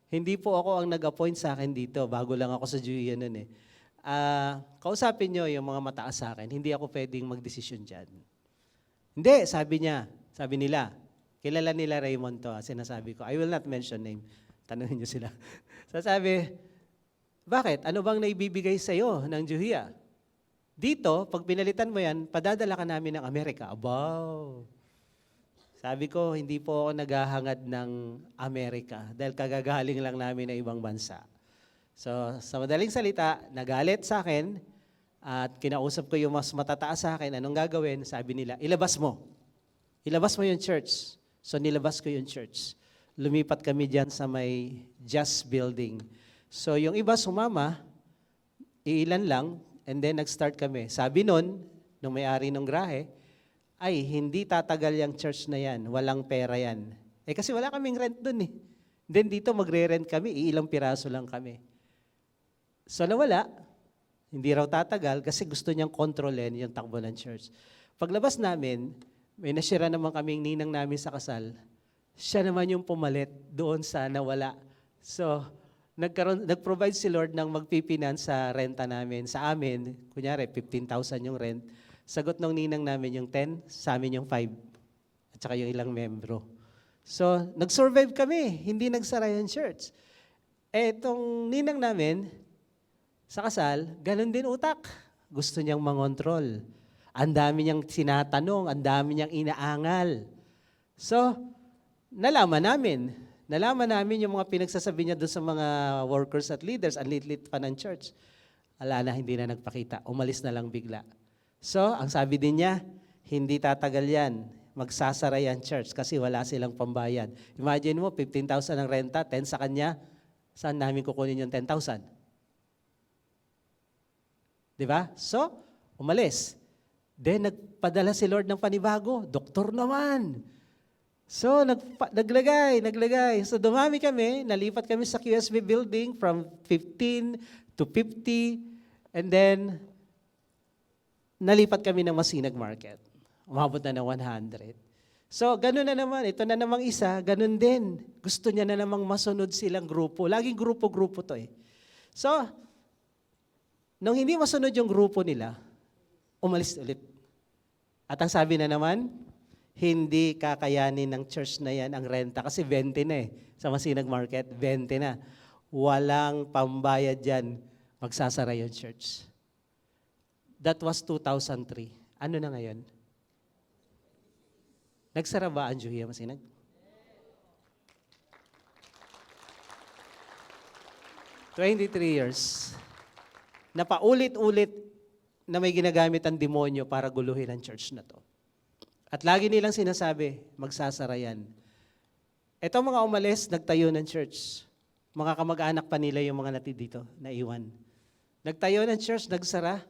hindi po ako ang nag-appoint sa akin dito. Bago lang ako sa Juhia nun eh. Kausapin nyo yung mga mataas sa akin. Hindi ako pwedeng magdesisyon dyan. Hindi, sabi nila. Kilala nila Raymond to. Sinasabi ko, I will not mention name. Tanungin nyo sila. So sabi, Bakit? Ano bang naibibigay sa iyo ng Juhia? Dito, pag pinalitan mo yan, padadala ka namin ng Amerika. Abaw! Sabi ko, hindi po ako naghahangad ng Amerika dahil kagagaling lang namin ng ibang bansa. So, sa madaling salita, nagalit sa akin at kinausap ko yung mas matataas sa akin. Anong gagawin? Sabi nila, ilabas mo. Ilabas mo yung church. So, nilabas ko yung church. Lumipat kami dyan sa may Just Building. So, yung iba sumama, iilan lang, and then nag-start kami. Sabi nun, nung may-ari ng grahe, ay, hindi tatagal yung church na yan. Walang pera yan. Kasi wala kaming rent dun eh. Then dito magre-rent kami, iilang piraso lang kami. So nawala, hindi raw tatagal kasi gusto niyang kontrolin yung takbo ng church. Paglabas namin, may nasira naman kaming ninang namin sa kasal. Siya naman yung pumalit doon sa nawala. So, nag-provide si Lord ng magpipinan sa renta namin. Sa amin, kunyari, 15,000 yung rent. Sagot ng ninang namin yung 10, sa amin yung 5. At saka yung ilang membro. So, nag-survive kami. Hindi nagsara yung church. Itong ninang namin, sa kasal, ganun din utak. Gusto niyang mangontrol. Ang dami niyang sinatanong, ang dami niyang inaangal. So, nalaman namin yung mga pinagsasabi niya doon sa mga workers at leaders, ang lit-lit pa ng church. Ala na, hindi na nagpakita. Umalis na lang bigla. So, ang sabi din niya, hindi tatagal yan. Magsasara yan church kasi wala silang pambayad. Imagine mo, 15,000 ang renta, 10 sa kanya, saan namin kukunin yung 10,000? Diba? So, umalis. Then, nagpadala si Lord ng panibago. Doktor naman. So, naglagay. So, dumami kami, nalipat kami sa QSB building from 15 to 50, and then, nalipat kami ng Masinag Market. Umabot na ng 100. So, ganun na naman. Ito na namang isa, ganun din. Gusto niya na namang masunod silang grupo. Laging grupo-grupo to eh. So, nung hindi masunod yung grupo nila, umalis ulit. At ang sabi na naman, hindi kakayanin ng church na yan ang renta kasi 20 na eh. Sa Masinag Market, 20 na. Walang pambayad dyan. Magsasara yung church. That was 2003. Ano na ngayon? Nagsara ba ang Juhia Masinag? $23 na paulit-ulit na may ginagamit ang demonyo para guluhin ang church na to. At lagi nilang sinasabi, magsasara yan. Ito mga umalis, nagtayo ng church. Mga kamag-anak pa nila yung mga nati dito, naiwan. Nagtayo ng church, nagsara.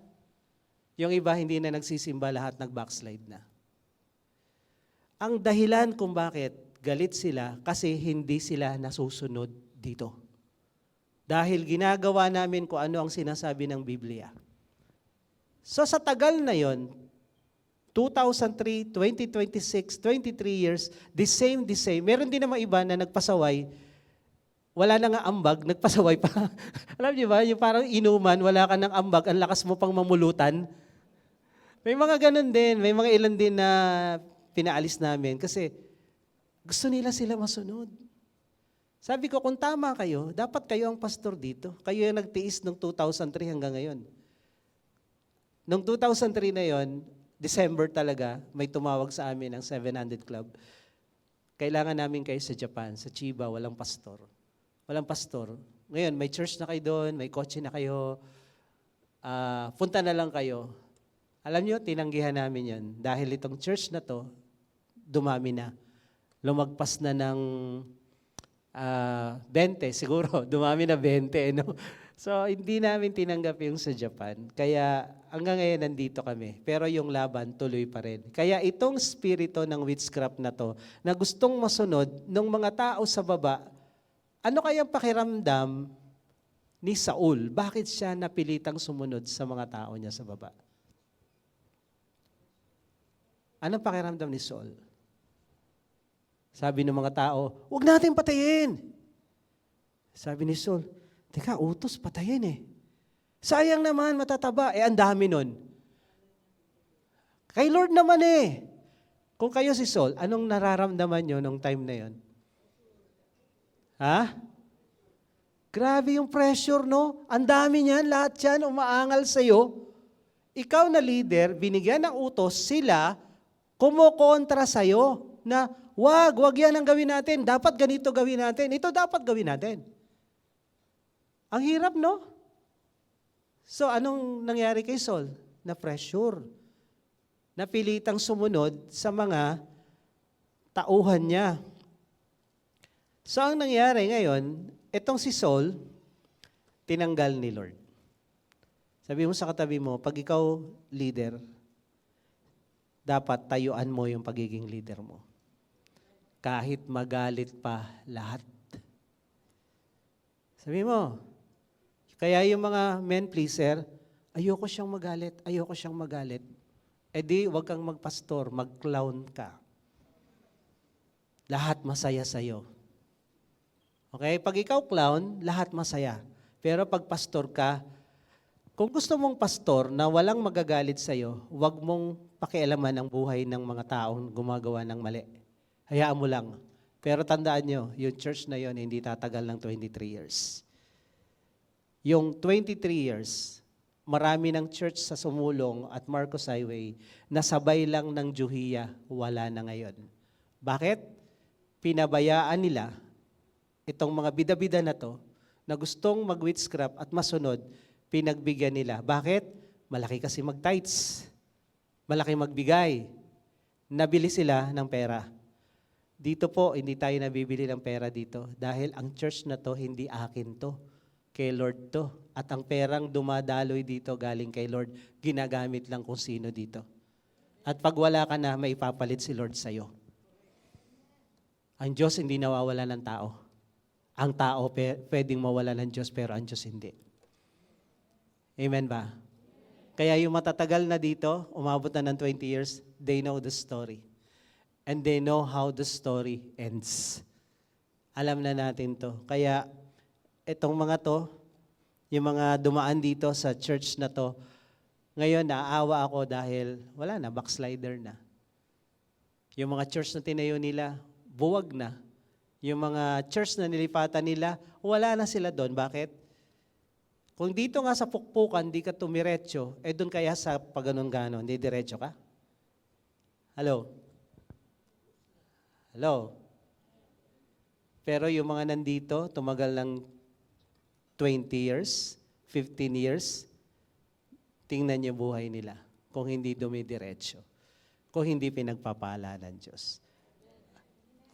Yung iba, hindi na nagsisimba, lahat nag-backslide na. Ang dahilan kung bakit galit sila, kasi hindi sila nasusunod dito. Dahil ginagawa namin kung ano ang sinasabi ng Biblia. So sa tagal na yon, 2003, 2026, 23 years, the same. Meron din naman iba na nagpasaway, wala na nga ambag, nagpasaway pa. Alam niyo ba, yung parang inuman, wala ka ng ambag, ang lakas mo pang mamulutan. May mga ganun din, may mga ilan din na pinaalis namin kasi gusto nila sila masunod. Sabi ko, kung tama kayo, dapat kayo ang pastor dito. Kayo yung nagtiis ng 2003 hanggang ngayon. Noong 2003 na yon, December talaga, may tumawag sa amin ng 700 Club. Kailangan namin kayo sa Japan, sa Chiba, walang pastor. Walang pastor. Ngayon, may church na kayo doon, may kotse na kayo, punta na lang kayo. Alam nyo, tinanggihan namin yon. Dahil itong church na to, dumami na. Lumagpas na ng 20, siguro. Dumami na 20, no? So, hindi namin tinanggap yung sa Japan. Kaya, hanggang ngayon, nandito kami. Pero yung laban, tuloy pa rin. Kaya itong spirito ng witchcraft na to, na gustong masunod ng mga tao sa baba, ano kayang pakiramdam ni Saul? Bakit siya napilitang sumunod sa mga tao niya sa baba? Anong pakiramdam ni Saul? Sabi ng mga tao, huwag natin patayin. Sabi ni Saul, teka, utos, patayin eh. Sayang naman, matataba. Ang dami nun. Kay Lord naman eh. Kung kayo si Saul, anong nararamdaman nyo nung time na yon? Ha? Grabe yung pressure, no? Ang dami niyan, lahat yan, umaangal sa'yo. Ikaw na leader, binigyan ng utos, sila, kumukontra sa'yo na, wag yan ang gawin natin, dapat ganito gawin natin, ito dapat gawin natin. Ang hirap, no? So, anong nangyari kay Saul? Na-pressure. Napilitang sumunod sa mga tauhan niya. So, ang nangyari ngayon, itong si Saul, tinanggal ni Lord. Sabi mo sa katabi mo, pag ikaw leader, dapat tayuan mo yung pagiging leader mo. Kahit magalit pa lahat. Sabi mo, kaya yung mga men pleaser, ayoko siyang magalit. E di, huwag kang magpastor, mag-clown ka. Lahat masaya sa'yo. Okay? Pag ikaw clown, lahat masaya. Pero pag pastor ka, kung gusto mong pastor na walang magagalit sa'yo, huwag mong pakialaman ang buhay ng mga taong gumagawa ng mali. Hayaan mo lang. Pero tandaan nyo, yung church na yon hindi tatagal ng 23 years. Yung 23 years, marami ng church sa Sumulong at Marcos Highway na sabay lang ng Juhia, wala na ngayon. Bakit? Pinabayaan nila itong mga bida-bida na to na gustong mag-witchcraft at masunod, pinagbigyan nila. Bakit? Malaki kasi mag-tithes. Malaki magbigay. Nabili sila ng pera. Dito po, hindi tayo nabibili ng pera dito dahil ang church na to, hindi akin to. Kay Lord to. At ang perang dumadaloy dito galing kay Lord, ginagamit lang kung sino dito. At pag wala ka na, may ipapalit si Lord sa'yo. Ang Diyos hindi nawawala ng tao. Ang tao pwedeng mawala ng Diyos, pero ang Diyos hindi. Amen ba? Kaya yung matatagal na dito, umabot na ng 20 years, they know the story. And they know how the story ends. Alam na natin to. Kaya itong mga to, yung mga dumaan dito sa church na to, ngayon naaawa ako dahil wala na, backslider na. Yung mga church na tinayo nila, buwag na. Yung mga church na nilipatan nila, wala na sila doon. Bakit? Kung dito nga sa pukpukan, di ka tumiretso, doon kaya sa paganon-ganon, di diretso ka? Hello? Hello? Pero yung mga nandito, tumagal ng 20 years, 15 years, tingnan niyo buhay nila kung hindi dumidiretso, kung hindi pinagpapala ng Diyos.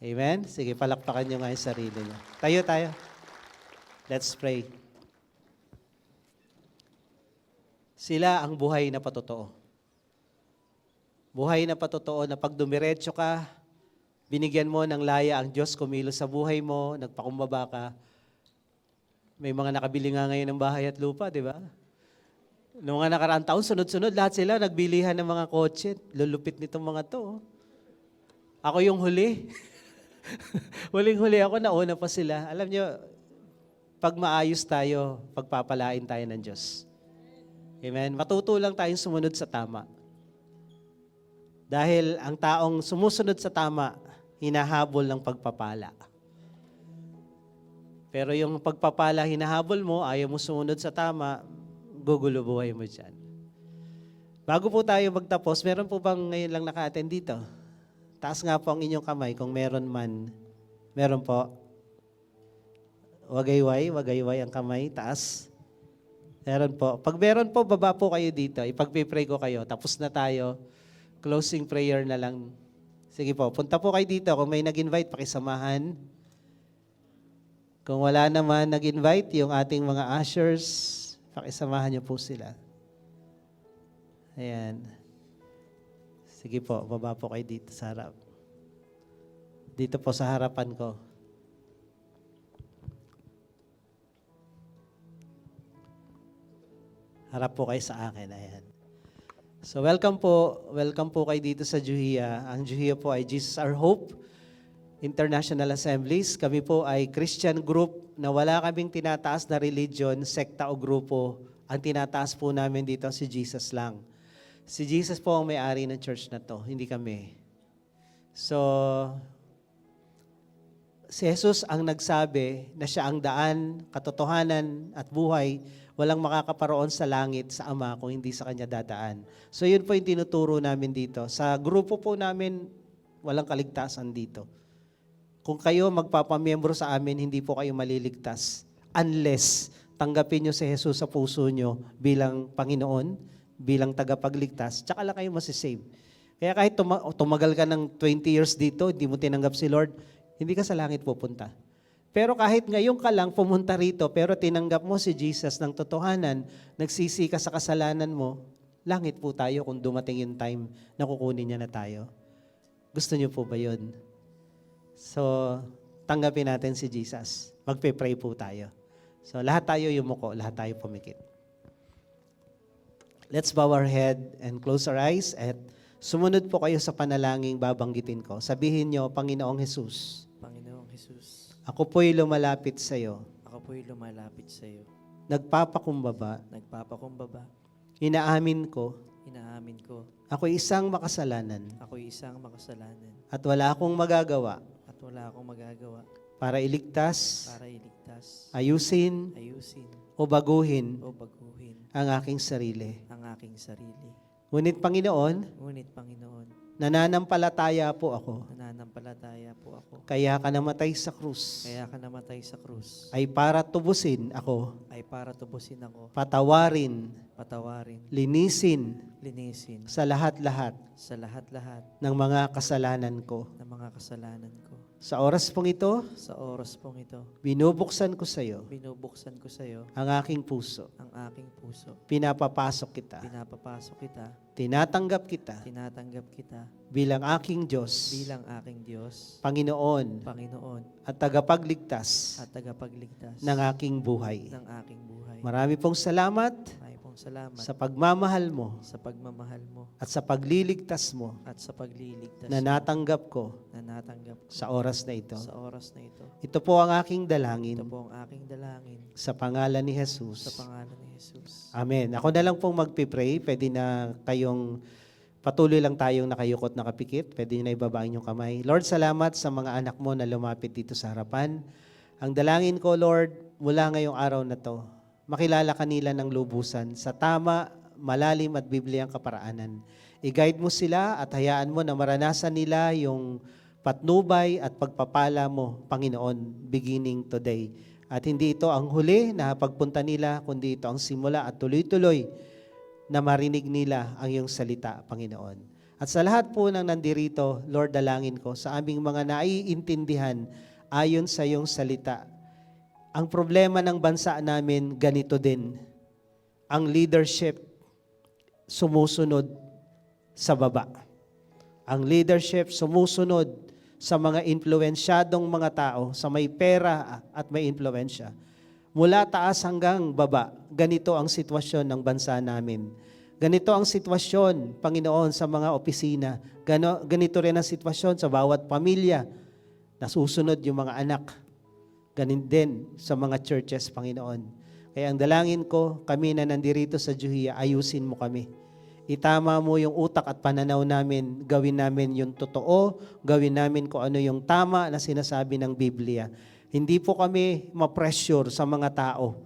Amen? Sige, palakpakan niyo nga yung sarili niyo. Tayo. Let's pray. Sila ang buhay na patotoo. Buhay na patotoo na pag dumiretso ka, binigyan mo ng laya ang Diyos kumilos sa buhay mo, nagpakumbaba ka. May mga nakabili nga ngayon ng bahay at lupa, di ba? Noong mga nakaraang taon, sunod-sunod, lahat sila nagbilihan ng mga kotse. Lulupit nitong mga to. Ako yung huli. Huling-huli ako, nauna pa sila. Alam nyo, pag maayos tayo, pagpapalain tayo ng Diyos. Amen? Matuto lang tayong sumunod sa tama. Dahil ang taong sumusunod sa tama, hinahabol ng pagpapala. Pero yung pagpapala hinahabol mo, ayaw mo sumunod sa tama, gugulo buhay mo dyan. Bago po tayo magtapos, meron po bang ngayon lang naka-attend dito? Taas nga po ang inyong kamay kung meron man. Meron po. Wagayway ang kamay, taas. Meron po. Pag meron po, baba po kayo dito. Ipagpipray ko kayo. Tapos na tayo. Closing prayer na lang. Sige po, punta po kayo dito. Kung may nag-invite, pakisamahan. Kung wala naman nag-invite, yung ating mga ushers, pakisamahan niyo po sila. Ayan. Sige po, baba po kayo dito sa harap. Dito po sa harapan ko. Harap po kayo sa akin. Ayan. So welcome po kayo dito sa Juhia. Ang Juhia po ay Jesus Our Hope International Assemblies. Kami po ay Christian group na wala kaming tinataas na religion, sekta o grupo. Ang tinataas po namin dito si Jesus lang. Si Jesus po ang may-ari ng church na to, hindi kami. So, si Jesus ang nagsabi na siya ang daan, katotohanan at buhay. Walang makakaparoon sa langit sa Ama kung hindi sa Kanya dadaan. So yun po yung tinuturo namin dito. Sa grupo po namin, walang kaligtasan dito. Kung kayo magpapamiyembro sa amin, hindi po kayo maliligtas unless tanggapin nyo si Jesus sa puso nyo bilang Panginoon, bilang tagapagligtas, tsaka lang kayo masisave. Kaya kahit tumagal ka ng 20 years dito, hindi mo tinanggap si Lord, hindi ka sa langit pupunta. Pero kahit ngayon ka lang pumunta rito, pero tinanggap mo si Jesus ng totohanan, nagsisi ka sa kasalanan mo, langit po tayo kung dumating yung time na kukunin niya na tayo. Gusto niyo po ba yun? So, tanggapin natin si Jesus. Magpe-pray po tayo. So, lahat tayo yumuko, lahat tayo pumikit. Let's bow our head and close our eyes at sumunod po kayo sa panalangin babanggitin ko. Sabihin nyo, Panginoong Jesus, Panginoong Jesus, ako po'y lumalapit sa iyo. ako po'y lumalapit sa iyo. Nagpapakumbaba. Nagpapakumbaba. Inaamin ko. Inaamin ko. Ako'y isang makasalanan. Ako'y isang makasalanan. At wala akong magagawa At wala akong magagawa para iligtas, para iligtas, ayusin, ayusin, o baguhin o baguhin ang aking sarili. ang aking sarili. Ngunit Panginoon, Ngunit Panginoon, nananampalataya po ako. nananampalataya po ako. Kaya ka namatay sa krus Kaya ka namatay sa krus ay para tubusin ako, ay para tubusin ako, patawarin, patawarin, linisin linisin sa lahat-lahat sa lahat-lahat ng mga kasalanan ko. ng mga kasalanan ko. Sa oras pong ito, Sa oras pong ito, binubuksan ko sa iyo binubuksan ko sa iyo ang aking puso. ang aking puso. Pinapapasok kita. Pinapapasok kita, Tinatanggap kita tinatanggap kita bilang aking Diyos, bilang aking Diyos, Panginoon Panginoon, at tagapagligtas at tagapagligtas ng aking buhay. ng aking buhay. Marami pong salamat Marami pong salamat sa pagmamahal mo sa pagmamahal mo at sa pagliligtas mo at sa pagliligtas na natanggap ko na natanggap ko sa oras na ito. sa oras na ito. Ito po ang aking Ito dalangin po ang aking dalangin sa pangalan ni sa Jesus. pangalan ni Jesus. Amen. Ako na lang pong magpipray. Pwede na kayong, patuloy lang tayong nakayukot, nakapikit. Pwede na ibabain yung kamay. Lord, salamat sa mga anak mo na lumapit dito sa harapan. Ang dalangin ko, Lord, mula ngayong araw na to, makilala kanila ng lubusan sa tama, malalim at bibliyang kaparaanan. I-guide mo sila at hayaan mo na maranasan nila yung patnubay at pagpapala mo, Panginoon, beginning today. At hindi ito ang huli na pagpunta nila, kundi ito ang simula at tuloy-tuloy na marinig nila ang iyong salita, Panginoon. At sa lahat po ng nandirito, Lord, dalangin ko sa aming mga naiintindihan ayon sa iyong salita. Ang problema ng bansa namin, ganito din. Ang leadership sumusunod sa baba. Ang leadership sumusunod sa mga influensyadong mga tao, sa may pera at may influensya. Mula taas hanggang baba, ganito ang sitwasyon ng bansa namin. Ganito ang sitwasyon, Panginoon, sa mga opisina. Ganito rin ang sitwasyon sa bawat pamilya. Nasusunod yung mga anak. Ganun din sa mga churches, Panginoon. Kaya ang dalangin ko, kami na nandirito sa Juhia, ayusin mo kami. Itama mo yung utak at pananaw namin, gawin namin yung totoo, gawin namin kung ano yung tama na sinasabi ng Biblia. Hindi po kami ma-pressure sa mga tao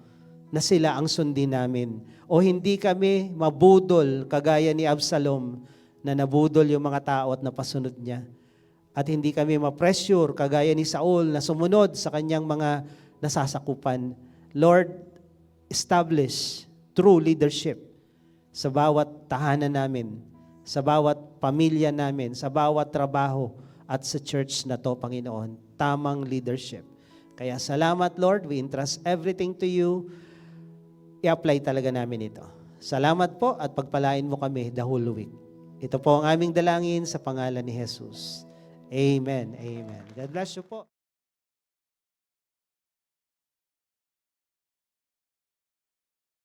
na sila ang sundin namin. O hindi kami mabudol kagaya ni Absalom na nabudol yung mga tao at napasunod niya. At hindi kami ma-pressure kagaya ni Saul na sumunod sa kanyang mga nasasakupan. Lord, establish true leadership sa bawat tahanan namin, sa bawat pamilya namin, sa bawat trabaho at sa church na to, Panginoon. Tamang leadership. Kaya salamat, Lord. We entrust everything to you. I-apply talaga namin ito. Salamat po at pagpalain mo kami the whole week. Ito po ang aming dalangin sa pangalan ni Jesus. Amen. Amen. God bless you po.